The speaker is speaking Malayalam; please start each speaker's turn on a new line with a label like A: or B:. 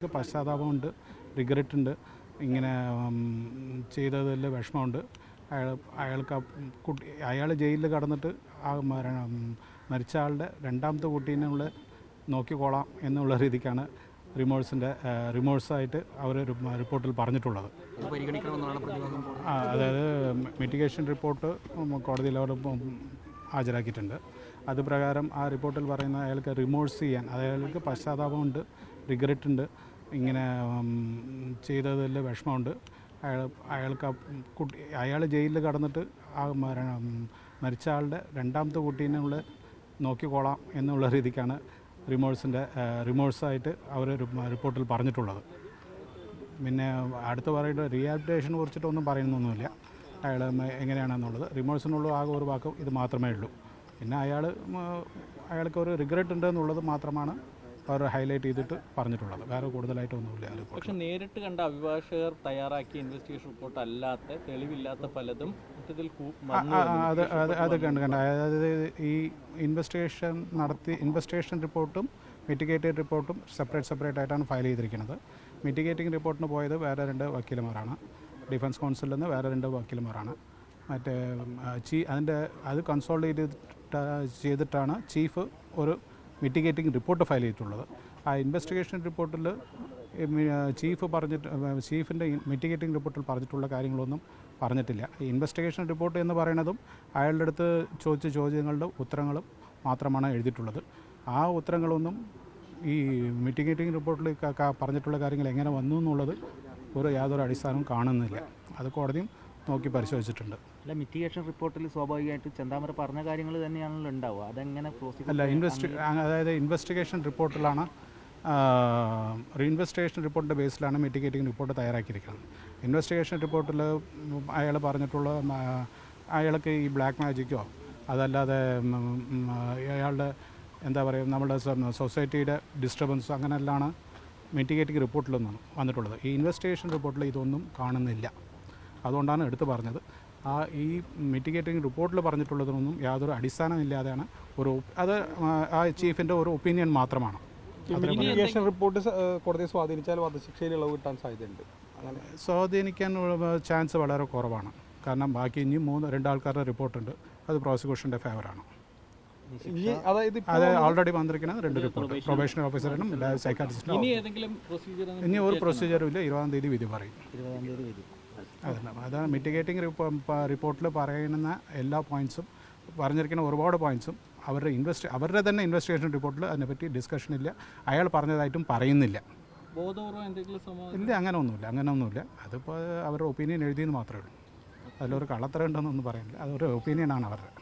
A: പശ്ചാത്താപമുണ്ട്, റിഗ്രറ്റ് ഉണ്ട്, ഇങ്ങനെ ചെയ്തതിൽ വിഷമമുണ്ട്. അയാൾക്ക് അയാൾ ജയിലിൽ കടന്നിട്ട് ആ മരിച്ച ആളുടെ രണ്ടാമത്തെ കുട്ടീനെ നോക്കിക്കോളാം എന്നുള്ള രീതിക്കാണ് റിമോഴ്സായിട്ട് അവർ റിപ്പോർട്ടിൽ പറഞ്ഞിട്ടുള്ളത്. അതായത് മിറ്റിഗേഷൻ റിപ്പോർട്ട് കോടതിയിൽ അവർ ഹാജരാക്കിയിട്ടുണ്ട്. അതുപ്രകാരം ആ റിപ്പോർട്ടിൽ പറയുന്ന അയാൾക്ക് റിമോഴ്സ് ചെയ്യാൻ, അയാൾക്ക് പശ്ചാത്താപമുണ്ട്, റിഗ്രറ്റ് ഉണ്ട്, ഇങ്ങനെ ചെയ്തതിൽ വിഷമമുണ്ട്. അയാൾ ജയിലിൽ കടന്നിട്ട് ആ മരിച്ച ആളുടെ രണ്ടാമത്തെ കുട്ടീനെ നോക്കിക്കോളാം എന്നുള്ള രീതിക്കാണ് റിമോഴ്സായിട്ട് അവർ റിപ്പോർട്ടിൽ പറഞ്ഞിട്ടുള്ളത്. പിന്നെ അടുത്ത് പറയുന്നത് റീഹാബിലിറ്റേഷനെ കുറിച്ചിട്ടൊന്നും പറയുന്നൊന്നുമില്ല. അയാൾ എങ്ങനെയാണെന്നുള്ളത് റിമോഴ്സിനുള്ള ആകെ ഒരു വാക്കും ഇത് മാത്രമേ ഉള്ളൂ. പിന്നെ അയാൾക്ക് ഒരു റിഗ്രറ്റ് ഉണ്ട് എന്നുള്ളത് മാത്രമാണ് അവർ ഹൈലൈറ്റ് ചെയ്തിട്ട് പറഞ്ഞിട്ടുള്ളത്. വേറെ കൂടുതലായിട്ടൊന്നുമില്ല.
B: പക്ഷേ നേരിട്ട് കണ്ട അഭിഭാഷകർ തയ്യാറാക്കിയ ഇൻവെസ്റ്റിഗേഷൻ റിപ്പോർട്ട് അല്ലാത്ത തെളിവില്ലാത്ത പലതും
A: അത് കണ്ട് അതായത് ഈ ഇൻവെസ്റ്റിഗേഷൻ റിപ്പോർട്ടും മിറ്റിഗേറ്റഡ് റിപ്പോർട്ടും സെപ്പറേറ്റ് ആയിട്ടാണ് ഫയൽ ചെയ്തിരിക്കുന്നത്. മിറ്റിഗേറ്റിംഗ് റിപ്പോർട്ടിന് പോയത് വേറെ 2 വക്കീലന്മാരാണ്. ഡിഫൻസ് കൗൺസിലിൽ നിന്ന് വേറെ 2 വക്കീലന്മാരാണ്. മറ്റേ അത് കൺസോൾട്ട് ചെയ്തിട്ടാണ് ചീഫ് ഒരു മിറ്റിഗേറ്റിംഗ് റിപ്പോർട്ട് ഫയൽ ചെയ്തിട്ടുള്ളത്. ആ ഇൻവെസ്റ്റിഗേഷൻ റിപ്പോർട്ടിൽ ചീഫിൻ്റെ മിറ്റിഗേറ്റിംഗ് റിപ്പോർട്ടിൽ പറഞ്ഞിട്ടുള്ള കാര്യങ്ങളൊന്നും പറഞ്ഞിട്ടില്ല. ഈ ഇൻവെസ്റ്റിഗേഷൻ റിപ്പോർട്ട് എന്ന് പറയുന്നതും അയാളുടെ അടുത്ത് ചോദിച്ച ചോദ്യങ്ങളുടെ ഉത്തരങ്ങളും മാത്രമാണ് എഴുതിയിട്ടുള്ളത്. ആ ഉത്തരങ്ങളൊന്നും ഈ മിറ്റിഗേറ്റിംഗ് റിപ്പോർട്ടിൽ പറഞ്ഞിട്ടുള്ള കാര്യങ്ങൾ എങ്ങനെ വന്നു എന്നുള്ളത് യാതൊരു അടിസ്ഥാനവും കാണുന്നില്ല. അത് കോടതിയും നോക്കി പരിശോധിച്ചിട്ടുണ്ട്.
C: അല്ല, മിറ്റിഗേഷൻ റിപ്പോർട്ടിൽ സ്വാഭാവികമായിട്ട് ചെന്താമര പറഞ്ഞ കാര്യങ്ങൾ തന്നെയാണല്ലോ ഉണ്ടാവുക. അതെങ്ങനെ
A: അല്ല, അതായത് ഇൻവെസ്റ്റിഗേഷൻ റിപ്പോർട്ടിലാണ് ഇൻവെസ്റ്റിഗേഷൻ റിപ്പോർട്ടിൻ്റെ ബേസിലാണ് മിറ്റിഗേറ്റിംഗ് റിപ്പോർട്ട് തയ്യാറാക്കിയിരിക്കുന്നത്. ഇൻവെസ്റ്റിഗേഷൻ റിപ്പോർട്ടിൽ അയാൾ പറഞ്ഞിട്ടുള്ള അയാൾക്ക് ഈ ബ്ലാക്ക് മാജിക്കോ അതല്ലാതെ അയാളുടെ എന്താ പറയുക നമ്മുടെ സൊസൈറ്റിയുടെ ഡിസ്റ്റർബൻസ് അങ്ങനെയെല്ലാം മിറ്റിഗേറ്റിംഗ് റിപ്പോർട്ടിലൊന്നും വന്നിട്ടുള്ളത്. ഈ ഇൻവെസ്റ്റിഗേഷൻ റിപ്പോർട്ടിൽ ഇതൊന്നും കാണുന്നില്ല. അതുകൊണ്ടാണ് എടുത്തു പറഞ്ഞത്. ഈ മിറ്റിഗേറ്റിംഗ് റിപ്പോർട്ടിൽ പറഞ്ഞിട്ടുള്ളതിനൊന്നും യാതൊരു അടിസ്ഥാനമില്ലാതെയാണ് അത് ആ ചീഫിൻ്റെ ഒരു ഒപ്പീനിയൻ മാത്രമാണ്.
D: മിറ്റിഗേഷൻ റിപ്പോർട്ട് കോടതിയെ സ്വാധീനിച്ചാൽ വധശിക്ഷയിൽ ഇളവ് കിട്ടാൻ സാധ്യതയുണ്ട്. അങ്ങനെ
A: സ്വാധീനിക്കാൻ ചാൻസ് വളരെ കുറവാണ്. കാരണം ബാക്കി ഇനി 2 ആൾക്കാരുടെ റിപ്പോർട്ടുണ്ട്. അത് പ്രോസിക്യൂഷൻ്റെ ഫേവറാണ്. അത് ഓൾറെഡി വന്നിരിക്കുന്നത് 2 റിപ്പോർട്ട്, പ്രൊബേഷണറി ഓഫീസറിനും സൈക്കാട്രിസ്റ്റിനും. ഇനി ഒരു പ്രൊസീജിയറും ഇല്ല. 20-ാം തീയതി വിധി പറയും. അതാണ് മിറ്റിഗേറ്റിംഗ് റിപ്പോർട്ടിൽ പറയുന്ന എല്ലാ പോയിൻറ്സും പറഞ്ഞിരിക്കുന്ന ഒരുപാട് പോയിൻറ്സും അവരുടെ തന്നെ ഇൻവെസ്റ്റിഗേഷൻ റിപ്പോർട്ടിൽ അതിനെപ്പറ്റി ഡിസ്കഷൻ ഇല്ല. അയാൾ പറഞ്ഞതായിട്ടും പറയുന്നില്ല. ഇല്ല, അങ്ങനെയൊന്നുമില്ല. അതിപ്പോൾ അവരുടെ ഒപ്പീനിയൻ എഴുതിയെന്ന് മാത്രമേ ഉള്ളൂ. അതിലൊരു കള്ളത്തരം ഉണ്ടെന്നൊന്നും പറയുന്നില്ല. അതൊരു ഒപ്പീനിയനാണ് അവരുടെ.